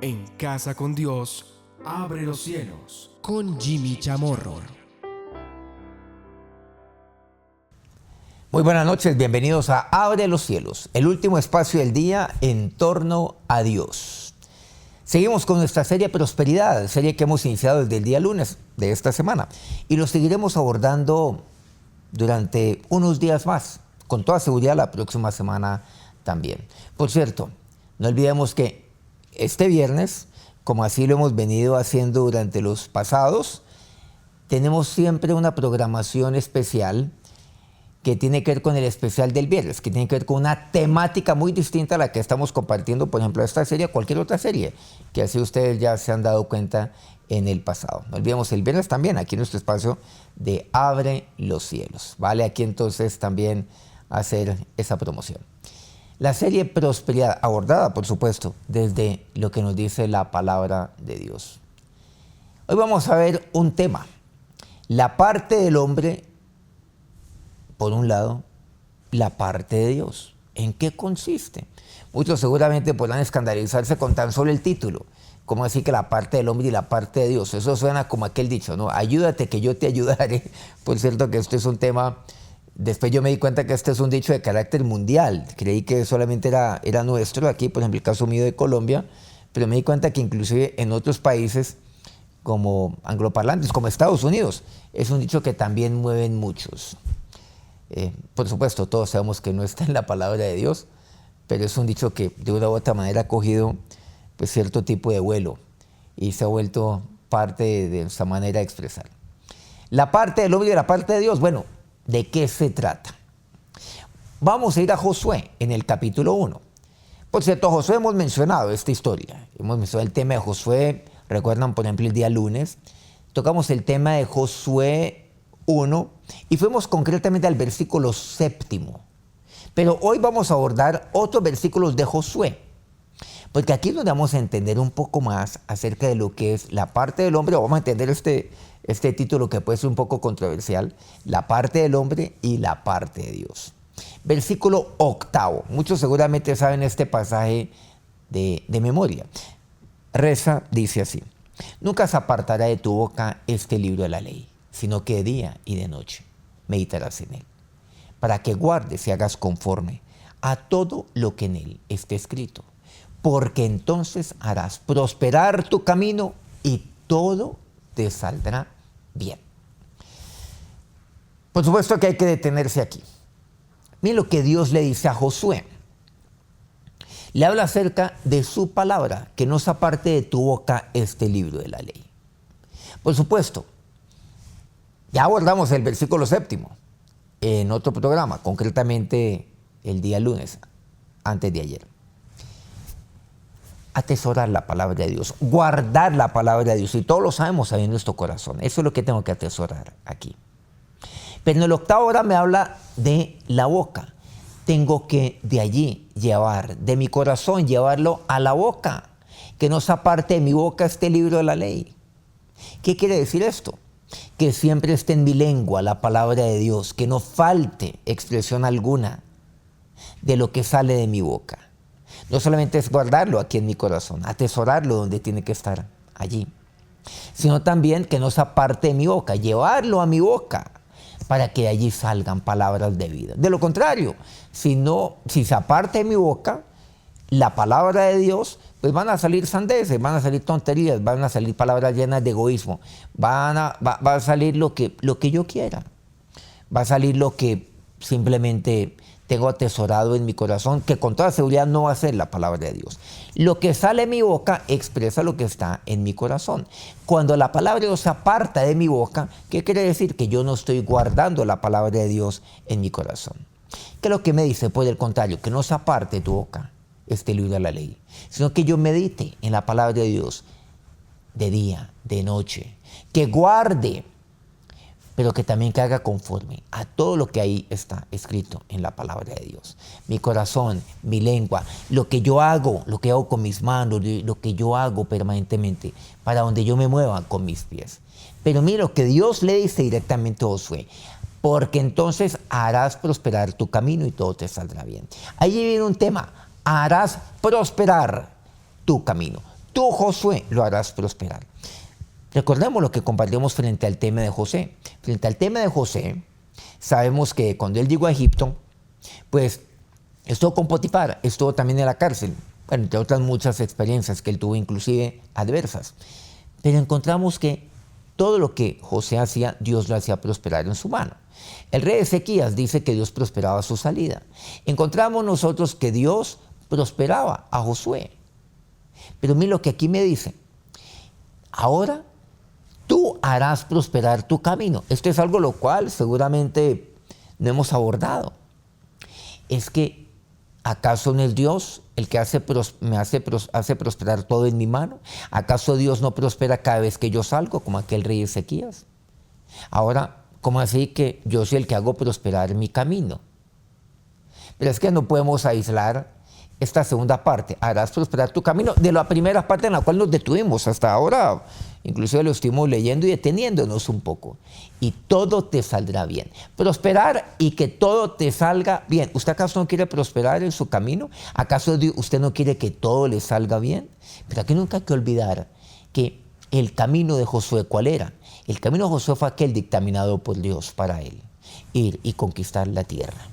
En Casa con Dios, abre los cielos. Con Jimmy Chamorro. Muy buenas noches, bienvenidos a Abre los cielos, el último espacio del día en torno a Dios. Seguimos con nuestra serie Prosperidad, serie que hemos iniciado desde el día lunes de esta semana y lo seguiremos abordando durante unos días más, con toda seguridad la próxima semana también. Por cierto, no olvidemos que este viernes, como así lo hemos venido haciendo durante los pasados, tenemos siempre una programación especial que tiene que ver con el especial del viernes, que tiene que ver con una temática muy distinta a la que estamos compartiendo, por ejemplo, esta serie o cualquier otra serie, que así ustedes ya se han dado cuenta en el pasado. No olvidemos el viernes también, aquí en nuestro espacio de Abre los cielos. Vale aquí entonces también hacer esa promoción. La serie Prosperidad, abordada, por supuesto, desde lo que nos dice la palabra de Dios. Hoy vamos a ver un tema, la parte del hombre, por un lado, la parte de Dios. ¿En qué consiste? Muchos seguramente podrán escandalizarse con tan solo el título. ¿Cómo así que la parte del hombre y la parte de Dios? Eso suena como aquel dicho, ¿no? Ayúdate que yo te ayudaré. Por cierto que esto es un tema. Después yo me di cuenta que este es un dicho de carácter mundial. Creí que solamente era nuestro, aquí por ejemplo el caso mío de Colombia, pero me di cuenta que inclusive en otros países como angloparlantes, como Estados Unidos, es un dicho que también mueven muchos. Por supuesto, todos sabemos que no está en la palabra de Dios, pero es un dicho que de una u otra manera ha cogido pues, cierto tipo de vuelo y se ha vuelto parte de nuestra manera de expresar. La parte del hombre y la parte de Dios, bueno, ¿de qué se trata? Vamos a ir a Josué en el capítulo 1. Por cierto, Josué hemos mencionado esta historia. Hemos mencionado el tema de Josué. Recuerdan, por ejemplo, el día lunes. Tocamos el tema de Josué 1 y fuimos concretamente al versículo 7. Pero hoy vamos a abordar otros versículos de Josué. Porque aquí nos vamos a entender un poco más acerca de lo que es la parte del hombre. Vamos a entender este título que puede ser un poco controversial, la parte del hombre y la parte de Dios. Versículo 8. Muchos seguramente saben este pasaje de memoria. Reza, dice así: nunca se apartará de tu boca este libro de la ley, sino que de día y de noche meditarás en él, para que guardes y hagas conforme a todo lo que en él esté escrito, porque entonces harás prosperar tu camino y todo te saldrá bien. Por supuesto que hay que detenerse aquí. Miren lo que Dios le dice a Josué. Le habla acerca de su palabra, que no se aparte de tu boca este libro de la ley. Por supuesto, ya abordamos el versículo 7 en otro programa, concretamente el día lunes, antes de ayer. Atesorar la palabra de Dios, guardar la palabra de Dios, y todos lo sabemos ahí en nuestro corazón. Eso es lo que tengo que atesorar aquí. Pero en el 8 ahora me habla de la boca. Tengo que de allí llevar, de mi corazón, llevarlo a la boca, que no se aparte de mi boca este libro de la ley. ¿Qué quiere decir esto? Que siempre esté en mi lengua la palabra de Dios, que no falte expresión alguna de lo que sale de mi boca. No solamente es guardarlo aquí en mi corazón, atesorarlo donde tiene que estar, allí, sino también que no se aparte de mi boca, llevarlo a mi boca para que de allí salgan palabras de vida. De lo contrario, si se aparte de mi boca la palabra de Dios, pues van a salir sandeces, van a salir tonterías, van a salir palabras llenas de egoísmo, va a salir lo que yo quiera, va a salir lo que simplemente tengo atesorado en mi corazón, que con toda seguridad no va a ser la palabra de Dios. Lo que sale de mi boca expresa lo que está en mi corazón. Cuando la palabra de Dios se aparta de mi boca, ¿qué quiere decir? Que yo no estoy guardando la palabra de Dios en mi corazón. ¿Qué es lo que me dice? Pues del contrario, que no se aparte de tu boca este libro de la ley, sino que yo medite en la palabra de Dios de día, de noche, que guarde, pero que también que haga conforme a todo lo que ahí está escrito en la palabra de Dios. Mi corazón, mi lengua, lo que yo hago con mis manos, lo que yo hago permanentemente, para donde yo me mueva con mis pies. Pero mira lo que Dios le dice directamente a Josué: porque entonces harás prosperar tu camino y todo te saldrá bien. Allí viene un tema: harás prosperar tu camino. tú, Josué, lo harás prosperar. Recordemos lo que compartimos frente al tema de José. Frente al tema de José, sabemos que cuando él llegó a Egipto, pues estuvo con Potifar, estuvo también en la cárcel. Bueno, entre otras muchas experiencias que él tuvo, inclusive adversas. Pero encontramos que todo lo que José hacía, Dios lo hacía prosperar en su mano. El rey Ezequías dice que Dios prosperaba su salida. Encontramos nosotros que Dios prosperaba a Josué. Pero mira lo que aquí me dice. Ahora tú harás prosperar tu camino. Esto es algo lo cual seguramente no hemos abordado. Es que, ¿acaso no es Dios el que hace prosperar todo en mi mano? ¿Acaso Dios no prospera cada vez que yo salgo, como aquel rey Ezequías? Ahora, ¿cómo así que yo soy el que hago prosperar mi camino? Pero es que no podemos aislar esta segunda parte, harás prosperar tu camino, de la primera parte en la cual nos detuvimos. Hasta ahora, inclusive lo estuvimos leyendo y deteniéndonos un poco. Y todo te saldrá bien. Prosperar y que todo te salga bien. ¿Usted acaso no quiere prosperar en su camino? ¿Acaso usted no quiere que todo le salga bien? Pero aquí nunca hay que olvidar que el camino de Josué, ¿cuál era? El camino de Josué fue aquel dictaminado por Dios para él. Ir y conquistar la tierra.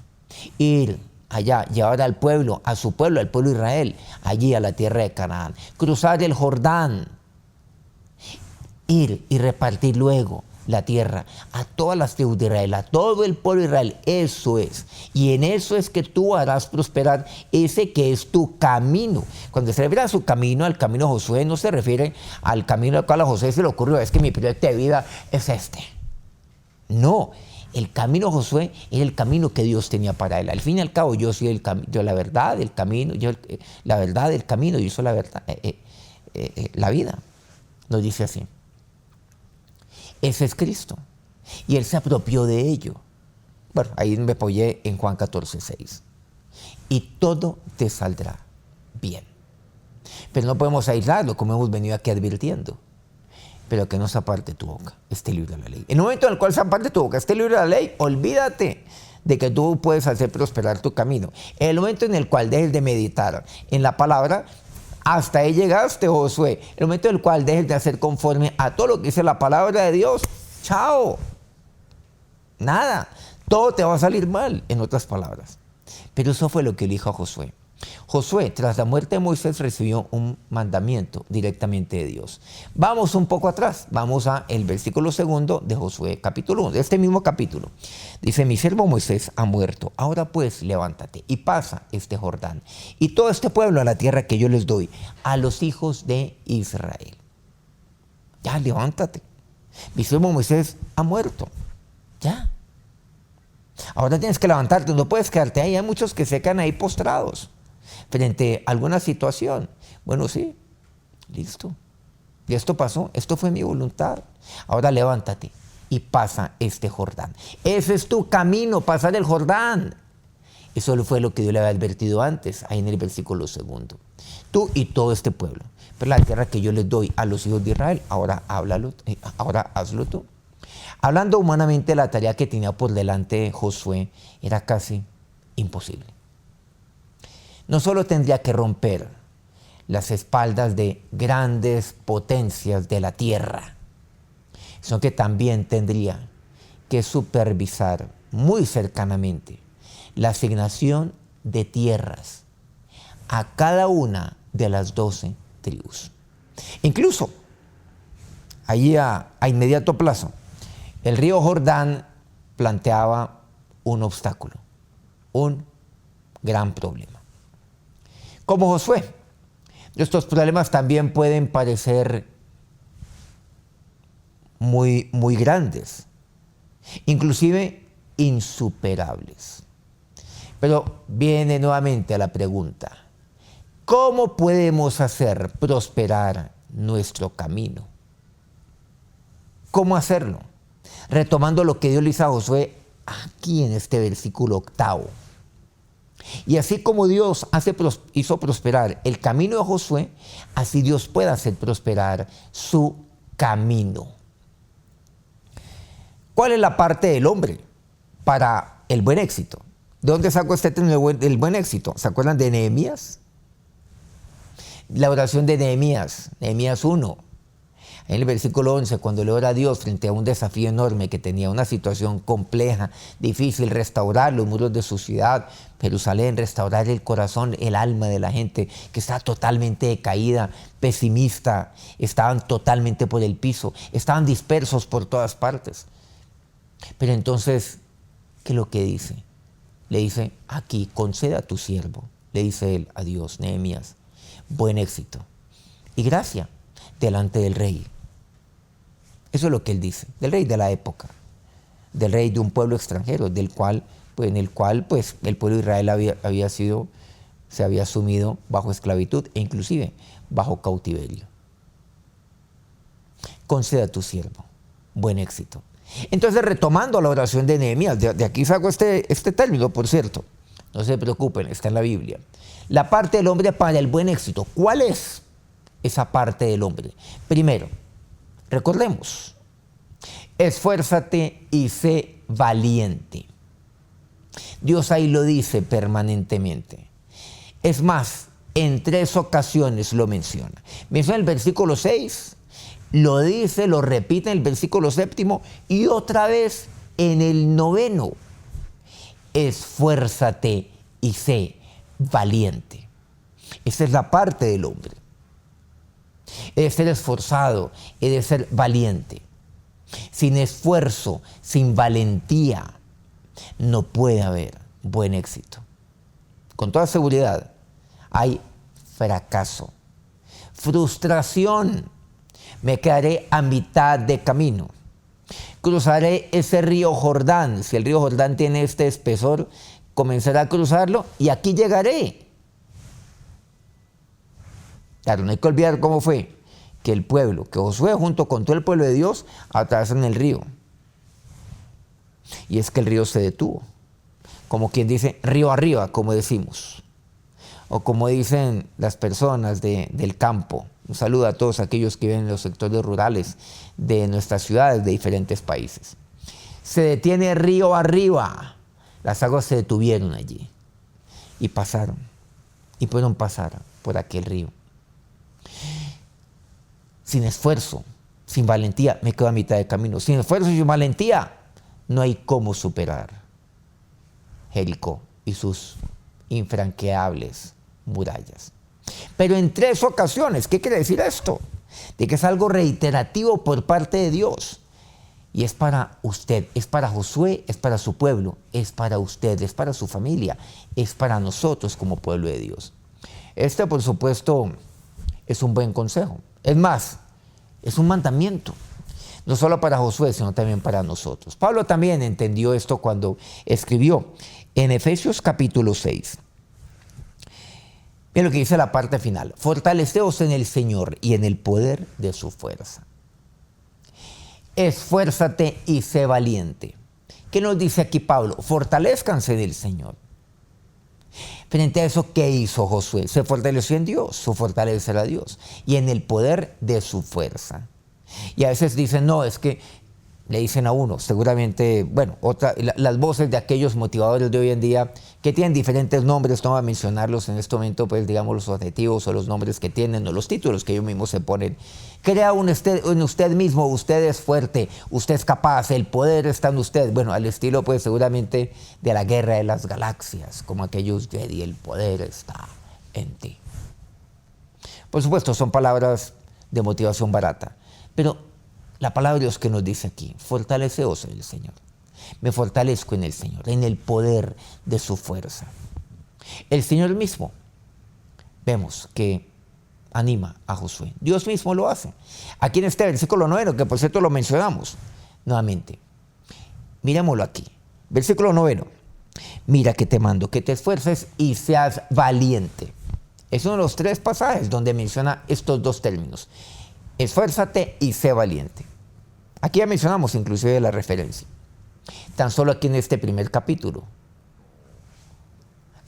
Ir allá, llevar al pueblo, a su pueblo, al pueblo de Israel, allí a la tierra de Canaán. Cruzar el Jordán. Ir y repartir luego la tierra a todas las tribus de Israel, a todo el pueblo de Israel. Eso es. Y en eso es que tú harás prosperar ese que es tu camino. Cuando se refiere a su camino, al camino de Josué, no se refiere al camino al cual a Josué se le ocurrió, es que mi proyecto de vida es este. No. El camino de Josué es el camino que Dios tenía para él. Al fin y al cabo, yo soy la verdad, el camino, la verdad, el camino, yo soy la verdad, la vida. Nos dice así. Ese es Cristo. Y Él se apropió de ello. Bueno, ahí me apoyé en Juan 14:6. Y todo te saldrá bien. Pero no podemos aislarlo, como hemos venido aquí advirtiendo. Pero que no se aparte tu boca, este libro de la ley. En el momento en el cual se aparte tu boca, este libro de la ley, olvídate de que tú puedes hacer prosperar tu camino. En el momento en el cual dejes de meditar en la palabra, hasta ahí llegaste, Josué. En el momento en el cual dejes de hacer conforme a todo lo que dice la palabra de Dios, chao. Nada. Todo te va a salir mal, en otras palabras. Pero eso fue lo que le dijo a Josué. Josué, tras la muerte de Moisés, recibió un mandamiento directamente de Dios. Vamos un poco atrás, vamos a el versículo 2 de Josué capítulo 1, de este mismo capítulo. Dice, mi siervo Moisés ha muerto, ahora pues levántate y pasa este Jordán y todo este pueblo a la tierra que yo les doy a los hijos de Israel. Ya, levántate. Mi siervo Moisés ha muerto, ya. Ahora tienes que levantarte, no puedes quedarte ahí. Hay muchos que se quedan ahí postrados frente a alguna situación. Bueno, sí, listo. Y esto pasó, esto fue mi voluntad. Ahora levántate y pasa este Jordán. Ese es tu camino, pasar el Jordán. Eso fue lo que Dios le había advertido antes, ahí en el versículo 2. Tú y todo este pueblo. Pero la tierra que yo les doy a los hijos de Israel, ahora hazlo tú. Hablando humanamente, la tarea que tenía por delante Josué era casi imposible. No solo tendría que romper las espaldas de grandes potencias de la tierra, sino que también tendría que supervisar muy cercanamente la asignación de tierras a cada una de las 12 tribus. Incluso, allí a inmediato plazo, el río Jordán planteaba un obstáculo, un gran problema. Como Josué, estos problemas también pueden parecer muy, muy grandes, inclusive insuperables. Pero viene nuevamente la pregunta, ¿cómo podemos hacer prosperar nuestro camino? ¿Cómo hacerlo? Retomando lo que Dios le hizo a Josué aquí en este versículo 8. Y así como Dios hizo prosperar el camino de Josué, así Dios puede hacer prosperar su camino. ¿Cuál es la parte del hombre para el buen éxito? ¿De dónde sacó este término el buen éxito? ¿Se acuerdan de Nehemías? La oración de Nehemías, Nehemías 1. En el versículo 11, cuando le ora a Dios frente a un desafío enorme que tenía, una situación compleja, difícil, restaurar los muros de su ciudad, Jerusalén, restaurar el corazón, el alma de la gente que estaba totalmente decaída, pesimista, estaban totalmente por el piso, estaban dispersos por todas partes. Pero entonces, ¿qué es lo que dice? Le dice, aquí, conceda a tu siervo, le dice él a Dios, Nehemías, buen éxito y gracia delante del rey. Eso es lo que él dice, del rey de la época, del rey de un pueblo extranjero, en el cual el pueblo de Israel se había sumido bajo esclavitud e inclusive bajo cautiverio. Conceda a tu siervo buen éxito. Entonces, retomando la oración de Nehemías, de aquí saco este término, por cierto, no se preocupen, está en la Biblia. La parte del hombre para el buen éxito. ¿Cuál es esa parte del hombre? Primero, recordemos, esfuérzate y sé valiente. Dios ahí lo dice permanentemente. Es más, en 3 ocasiones lo menciona. Menciona el versículo 6, lo dice, lo repite en el versículo 7 y otra vez en el 9. Esfuérzate y sé valiente. Esa es la parte del hombre. He de ser esforzado, he de ser valiente. Sin esfuerzo, sin valentía, no puede haber buen éxito. Con toda seguridad, hay fracaso, frustración. Me quedaré a mitad de camino. Cruzaré ese río Jordán. Si el río Jordán tiene este espesor, comenzaré a cruzarlo y aquí llegaré. Claro, no hay que olvidar cómo fue que el pueblo, que Josué junto con todo el pueblo de Dios, atravesan el río. Y es que el río se detuvo. Como quien dice, río arriba, como decimos. O como dicen las personas del campo. Un saludo a todos aquellos que viven en los sectores rurales de nuestras ciudades, de diferentes países. Se detiene río arriba. Las aguas se detuvieron allí. Y pasaron. Y pudieron pasar por aquel río. Sin esfuerzo, sin valentía, me quedo a mitad de camino. Sin esfuerzo y sin valentía, no hay cómo superar Jericó y sus infranqueables murallas. Pero en 3 ocasiones, ¿qué quiere decir esto? De que es algo reiterativo por parte de Dios. Y es para usted, es para Josué, es para su pueblo, es para usted, es para su familia, es para nosotros como pueblo de Dios. Este, por supuesto, es un buen consejo. Es más, es un mandamiento. No solo para Josué, sino también para nosotros. Pablo también entendió esto cuando escribió en Efesios capítulo 6. Miren lo que dice la parte final. Fortaleceos en el Señor y en el poder de su fuerza. Esfuérzate y sé valiente. ¿Qué nos dice aquí Pablo? Fortalezcanse del Señor. Frente a eso, ¿qué hizo Josué? Se fortaleció en Dios, su fortaleza era Dios, y en el poder de su fuerza. Y a veces dicen, no, es que le dicen a uno, seguramente, bueno, las voces de aquellos motivadores de hoy en día que tienen diferentes nombres, no voy a mencionarlos en este momento, pues digamos los adjetivos o los nombres que tienen o los títulos que ellos mismos se ponen. Crea en usted mismo, usted es fuerte, usted es capaz, el poder está en usted. Bueno, al estilo pues seguramente de la guerra de las galaxias, como aquellos Jedi, el poder está en ti. Por supuesto, son palabras de motivación barata, pero la palabra de Dios que nos dice aquí, fortaleceos en el Señor. Me fortalezco en el Señor, en el poder de su fuerza. El Señor mismo, vemos que anima a Josué. Dios mismo lo hace. Aquí en este versículo 9, que por cierto lo mencionamos nuevamente. Miremoslo aquí. Versículo 9. Mira que te mando, que te esfuerces y seas valiente. Es uno de los 3 pasajes donde menciona estos 2 términos. Esfuérzate y sé valiente. Aquí ya mencionamos inclusive la referencia. Tan solo aquí en este primer capítulo.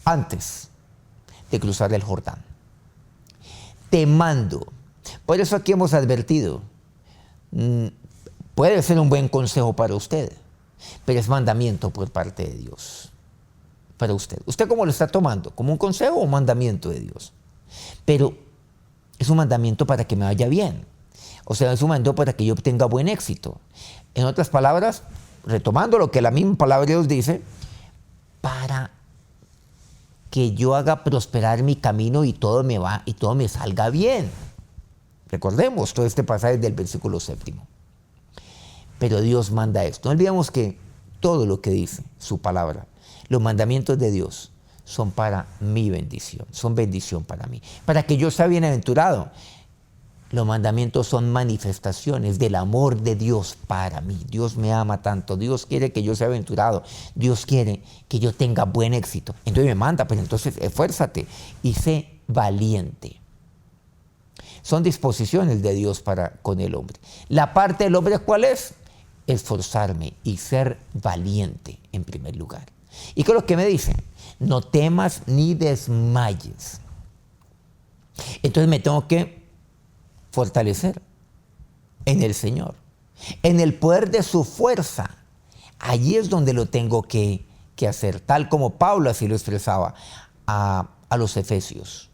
Antes de cruzar el Jordán. Te mando. Por eso aquí hemos advertido. Puede ser un buen consejo para usted, pero es mandamiento por parte de Dios. Para usted. ¿Usted cómo lo está tomando? ¿Como un consejo o un mandamiento de Dios? Pero es un mandamiento para que me vaya bien. O sea, es un mandamiento para que yo obtenga buen éxito. En otras palabras, retomando lo que la misma palabra de Dios dice, para que yo haga prosperar mi camino y todo me salga bien. Recordemos todo este pasaje del versículo 7. Pero Dios manda esto. No olvidemos que todo lo que dice su palabra, los mandamientos de Dios, son para mi bendición, son bendición para mí, para que yo sea bienaventurado. Los mandamientos son manifestaciones del amor de Dios para mí. Dios me ama tanto, Dios quiere que yo sea aventurado, Dios quiere que yo tenga buen éxito. Entonces me manda, pero entonces esfuérzate y sé valiente. Son disposiciones de Dios para con el hombre. La parte del hombre, ¿cuál es? Esforzarme y ser valiente en primer lugar. ¿Y qué es lo que me dice? No temas ni desmayes. Entonces me tengo que fortalecer en el Señor, en el poder de su fuerza. Allí es donde lo tengo que hacer, tal como Pablo así lo expresaba a los efesios.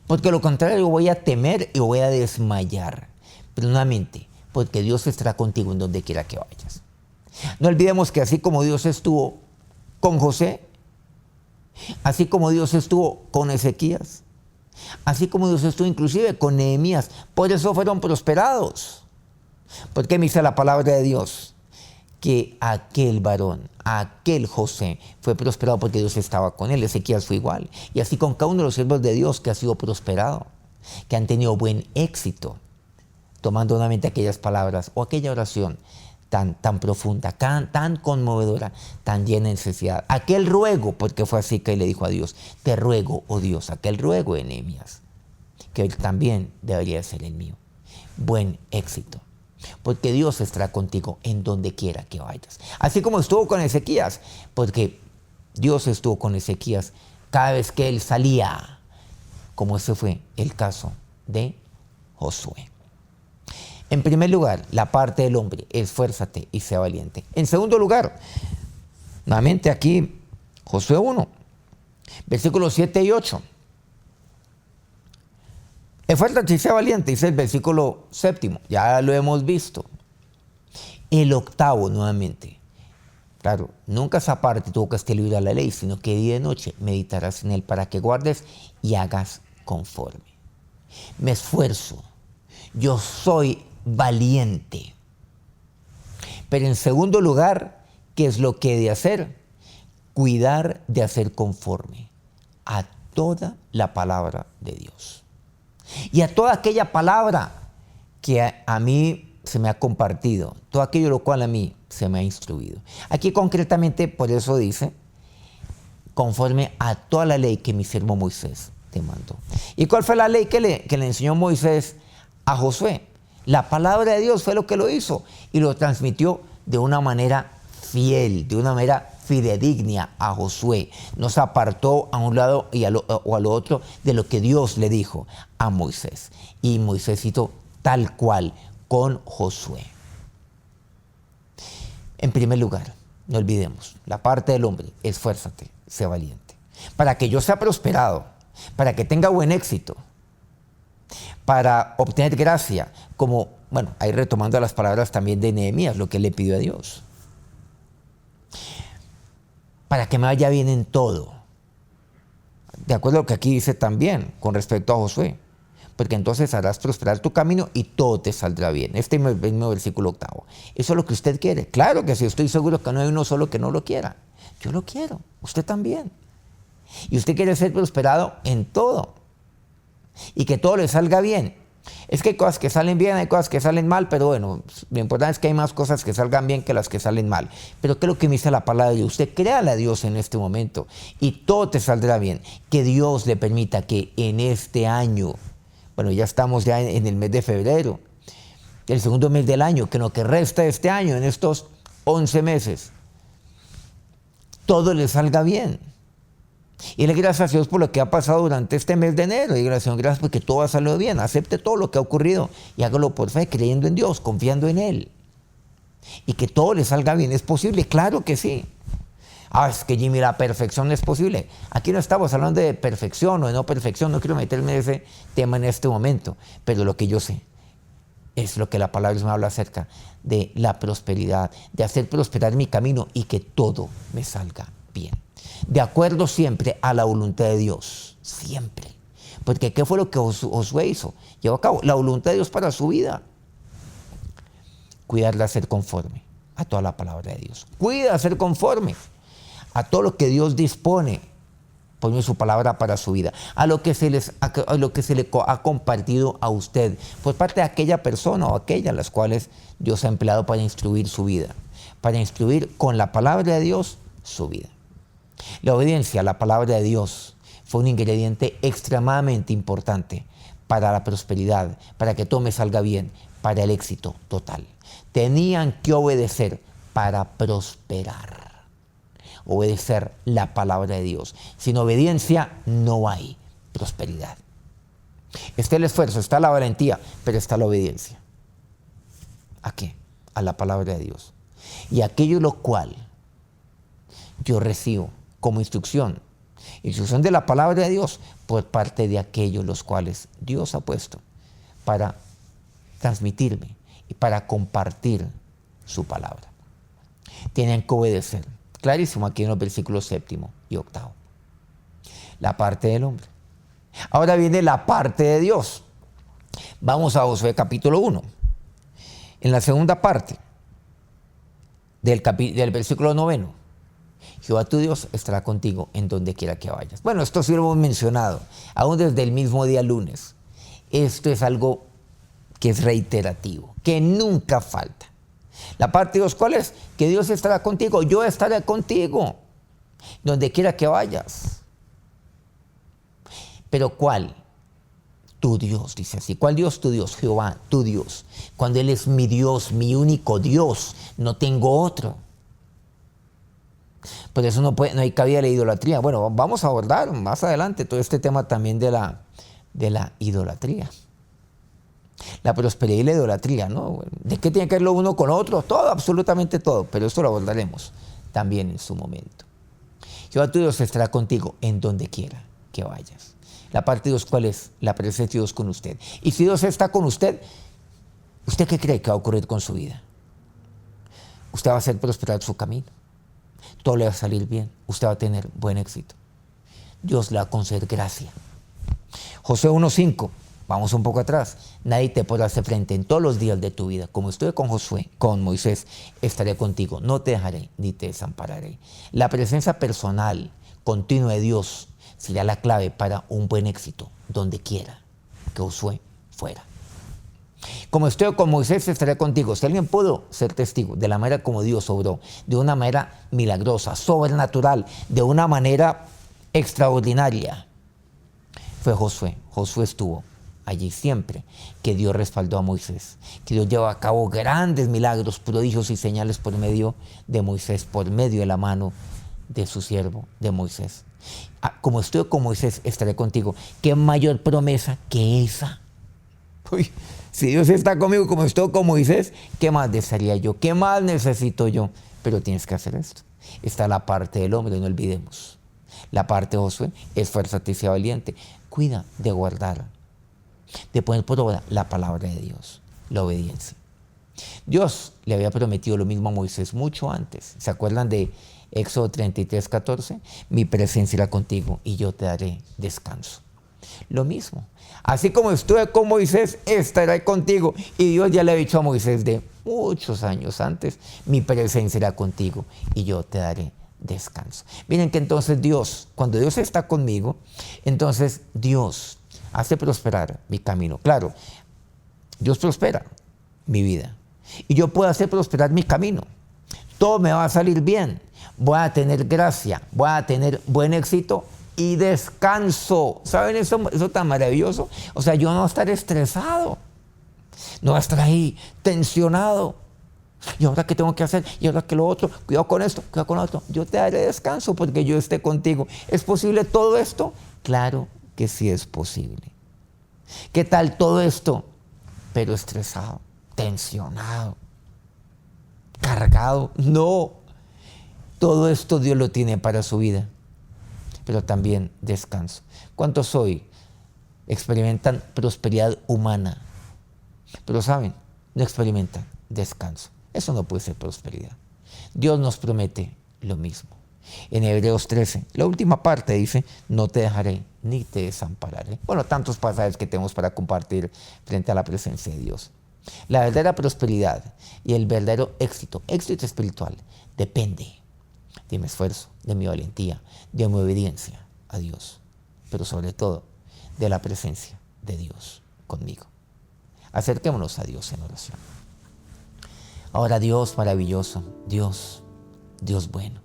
Porque lo contrario voy a temer y voy a desmayar. Pero nuevamente, porque Dios estará contigo en donde quiera que vayas. No olvidemos que así como Dios estuvo con José, así como Dios estuvo con Ezequías, así como Dios estuvo inclusive con Nehemías, por eso fueron prosperados. Porque me dice la palabra de Dios que aquel varón, aquel José fue prosperado porque Dios estaba con él. Ezequías fue igual. Y así con cada uno de los siervos de Dios que ha sido prosperado, que han tenido buen éxito, tomando nuevamente aquellas palabras o aquella oración tan profunda, tan conmovedora, tan llena de necesidad. Aquel ruego, porque fue así que le dijo a Dios, te ruego, oh Dios, aquel ruego de Nehemías, que también debería ser el mío. Buen éxito, porque Dios estará contigo en donde quiera que vayas. Así como estuvo con Ezequías, porque Dios estuvo con Ezequías cada vez que él salía, como ese fue el caso de Josué. En primer lugar, la parte del hombre, esfuérzate y sea valiente. En segundo lugar, nuevamente aquí, Josué 1, versículos 7 y 8. Esfuérzate y sea valiente, dice el versículo 7, ya lo hemos visto. El octavo, nuevamente. Claro, nunca esa parte tuvo que estar libre a la ley, sino que día y noche meditarás en él para que guardes y hagas conforme. Me esfuerzo, yo soy valiente. Pero en segundo lugar, ¿qué es lo que he de hacer? Cuidar de hacer conforme a toda la palabra de Dios. Y a toda aquella palabra que a mí se me ha compartido, todo aquello lo cual a mí se me ha instruido. Aquí concretamente por eso dice, conforme a toda la ley que mi siervo Moisés te mandó. ¿Y cuál fue la ley que le enseñó Moisés a Josué? La palabra de Dios fue lo que lo hizo y lo transmitió de una manera fiel, de una manera fidedigna a Josué. No se apartó a un lado o a lo otro de lo que Dios le dijo a Moisés. Y Moisés citó tal cual con Josué. En primer lugar, no olvidemos, la parte del hombre, esfuérzate, sé valiente. Para que yo sea prosperado, para que tenga buen éxito, para obtener gracia, como, bueno, ahí retomando las palabras también de Nehemías, lo que le pidió a Dios. Para que me vaya bien en todo. De acuerdo a lo que aquí dice también con respecto a Josué. Porque entonces harás prosperar tu camino y todo te saldrá bien. Este mismo versículo 8. Eso es lo que usted quiere. Claro que sí, estoy seguro que no hay uno solo que no lo quiera. Yo lo quiero, usted también. Y usted quiere ser prosperado en todo. Y que todo le salga bien. Es que hay cosas que salen bien, hay cosas que salen mal, pero bueno, lo importante es que hay más cosas que salgan bien que las que salen mal. Pero ¿qué es lo que me dice la palabra de Dios? Usted créale a Dios en este momento y todo te saldrá bien. Que Dios le permita que en este año, bueno, ya estamos ya en el mes de febrero, el segundo mes del año, que en lo que resta de este año, en estos 11 meses, todo le salga bien. Y le gracias a Dios por lo que ha pasado durante este mes de enero. Y gracias porque todo ha salido bien. Acepte todo lo que ha ocurrido y hágalo por fe, creyendo en Dios, confiando en Él. Y que todo le salga bien. ¿Es posible? Claro que sí. Es que Jimmy, la perfección no es posible. Aquí no estamos hablando de perfección o de no perfección, no quiero meterme en ese tema en este momento, pero lo que yo sé es lo que la palabra me habla acerca de la prosperidad, de hacer prosperar mi camino y que todo me salga bien. De acuerdo siempre a la voluntad de Dios, siempre. Porque ¿qué fue lo que Josué hizo? Llevó a cabo la voluntad de Dios para su vida. Cuidar de ser conforme a toda la palabra de Dios. Cuida de ser conforme a todo lo que Dios dispone por su palabra para su vida, a lo que se le ha compartido a usted por parte de aquella persona o aquellas las cuales Dios ha empleado para instruir su vida, para instruir con la palabra de Dios su vida. La obediencia a la palabra de Dios fue un ingrediente extremadamente importante para la prosperidad, para que todo me salga bien, para el éxito total. Tenían que obedecer para prosperar. Obedecer la palabra de Dios. Sin obediencia no hay prosperidad. Está el esfuerzo, está la valentía, pero está la obediencia. ¿A qué? A la palabra de Dios. Y aquello lo cual yo recibo como instrucción de la palabra de Dios por parte de aquellos los cuales Dios ha puesto para transmitirme y para compartir su palabra. Tienen que obedecer. Clarísimo aquí en los versículos 7 y 8. La parte del hombre. Ahora viene la parte de Dios. Vamos a Josué capítulo 1. En la segunda parte del versículo 9. Jehová tu Dios estará contigo en donde quiera que vayas. Bueno, esto sí lo hemos mencionado, aún desde el mismo día lunes. Esto es algo que es reiterativo, que nunca falta. La parte de Dios, ¿cuál es? Que Dios estará contigo, yo estaré contigo, donde quiera que vayas. Pero ¿cuál? Tu Dios, dice así. ¿Cuál Dios? Tu Dios, Jehová, tu Dios. Cuando Él es mi Dios, mi único Dios, no tengo otro. Por eso no hay cabida de la idolatría. Bueno, vamos a abordar más adelante todo este tema también de la idolatría. La prosperidad y la idolatría, ¿no? ¿De qué tiene que ver lo uno con lo otro? Todo, absolutamente todo. Pero esto lo abordaremos también en su momento. Jehová tu Dios estará contigo en donde quiera que vayas. La parte de Dios, ¿cuál es? La presencia de Dios con usted. Y si Dios está con usted, ¿usted qué cree que va a ocurrir con su vida? Usted va a hacer prosperar su camino. Todo le va a salir bien. Usted va a tener buen éxito. Dios le va a conceder gracia. Josué 1:5. Vamos un poco atrás. Nadie te podrá hacer frente en todos los días de tu vida. Como estuve con Josué, con Moisés, estaré contigo. No te dejaré ni te desampararé. La presencia personal, continua de Dios será la clave para un buen éxito, donde quiera que Josué fuera. Como estoy con Moisés, estaré contigo. Si alguien pudo ser testigo de la manera como Dios obró, de una manera milagrosa, sobrenatural, de una manera extraordinaria, fue Josué. Josué estuvo allí siempre, que Dios respaldó a Moisés, que Dios llevó a cabo grandes milagros, prodigios y señales por medio de Moisés, por medio de la mano de su siervo, de Moisés. Como estoy con Moisés, estaré contigo. ¿Qué mayor promesa que esa? Uy, si Dios está conmigo como estoy con Moisés, ¿qué más desearía yo? ¿Qué más necesito yo? Pero tienes que hacer esto. Está la parte del hombre, no olvidemos. La parte de Josué, esfuérzate y sea valiente. Cuida de guardar, de poner por obra la palabra de Dios, la obediencia. Dios le había prometido lo mismo a Moisés mucho antes. ¿Se acuerdan de Éxodo 33:14? Mi presencia irá contigo y yo te daré descanso. Lo mismo. Así como estuve con Moisés, estaré contigo. Y Dios ya le ha dicho a Moisés de muchos años antes, mi presencia irá contigo y yo te daré descanso. Miren que entonces Dios, cuando Dios está conmigo, entonces Dios hace prosperar mi camino. Claro, Dios prospera mi vida y yo puedo hacer prosperar mi camino. Todo me va a salir bien. Voy a tener gracia, voy a tener buen éxito y descanso. ¿Saben eso tan maravilloso? O sea, yo no voy a estar estresado, no voy a estar ahí tensionado. ¿Y ahora qué tengo que hacer? ¿Y ahora qué lo otro? Cuidado con esto, cuidado con lo otro. Yo te daré descanso porque yo esté contigo. ¿Es posible todo esto? Claro que sí es posible. ¿Qué tal todo esto? Pero estresado, tensionado, cargado. No. Todo esto Dios lo tiene para su vida, pero también descanso. ¿Cuántos hoy experimentan prosperidad humana, pero saben, no experimentan descanso? Eso no puede ser prosperidad. Dios nos promete lo mismo. En Hebreos 13, la última parte dice, no te dejaré ni te desampararé. Bueno, tantos pasajes que tenemos para compartir frente a la presencia de Dios. La verdadera prosperidad y el verdadero éxito espiritual, depende de mi esfuerzo, de mi valentía, de mi obediencia a Dios, pero sobre todo de la presencia de Dios conmigo. Acerquémonos a Dios en oración. Ahora, Dios maravilloso, Dios bueno.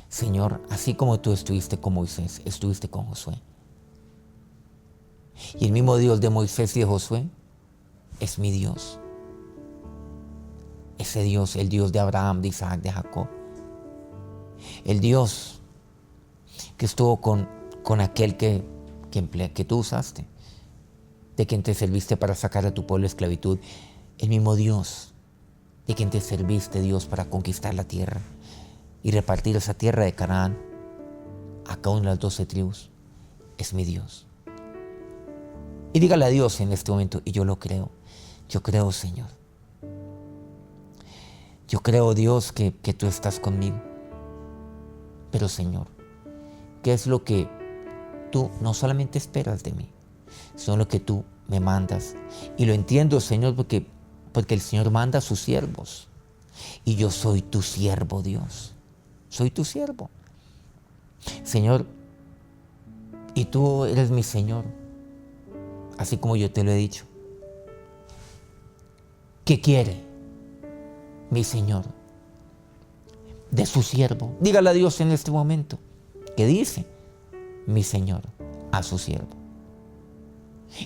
Señor, así como tú estuviste con Moisés, estuviste con Josué. Y el mismo Dios de Moisés y de Josué es mi Dios. Ese Dios, el Dios de Abraham, de Isaac, de Jacob. El Dios que estuvo con aquel que tú usaste, de quien te serviste para sacar a tu pueblo de esclavitud. El mismo Dios de quien te serviste, Dios, para conquistar la tierra y repartir esa tierra de Canaán a cada una de las 12 tribus, es mi Dios. Y dígale a Dios en este momento, y yo lo creo. Yo creo, Señor. Yo creo, Dios, que tú estás conmigo. Pero, Señor, ¿qué es lo que tú no solamente esperas de mí, sino lo que tú me mandas? Y lo entiendo, Señor, porque el Señor manda a sus siervos. Y yo soy tu siervo, Dios. Soy tu siervo. Señor, y tú eres mi Señor, así como yo te lo he dicho. ¿Qué quiere mi Señor de su siervo? Dígale a Dios en este momento. ¿Qué dice mi Señor a su siervo?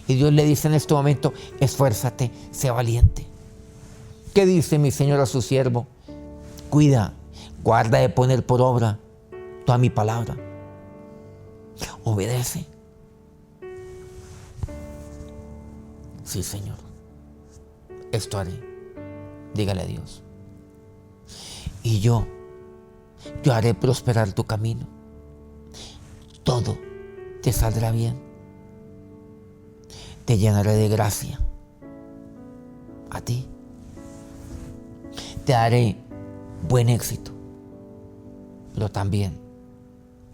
Y Dios le dice en este momento, esfuérzate, sé valiente. ¿Qué dice mi Señor a su siervo? Cuida, guarda de poner por obra toda mi palabra. Obedece. Sí, Señor, esto haré. Dígale a Dios. Y yo haré prosperar tu camino. Todo te saldrá bien. Te llenaré de gracia. A ti. Te daré buen éxito, pero también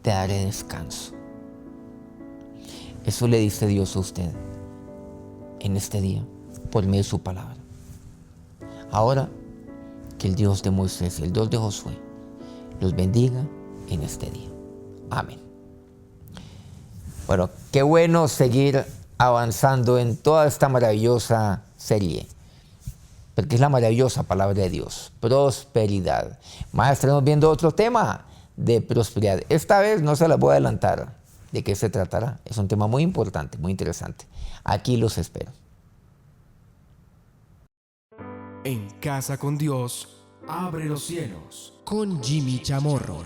te daré descanso. Eso le dice Dios a usted en este día, por medio de su palabra. Ahora, que el Dios de Moisés y el Dios de Josué los bendiga en este día. Amén. Bueno, qué bueno seguir avanzando en toda esta maravillosa serie, porque es la maravillosa palabra de Dios, prosperidad. Más estaremos viendo otro tema de prosperidad. Esta vez no se las voy a adelantar de qué se tratará. Es un tema muy importante, muy interesante. Aquí los espero. En Casa con Dios, abre los cielos. Con Jimmy Chamorro.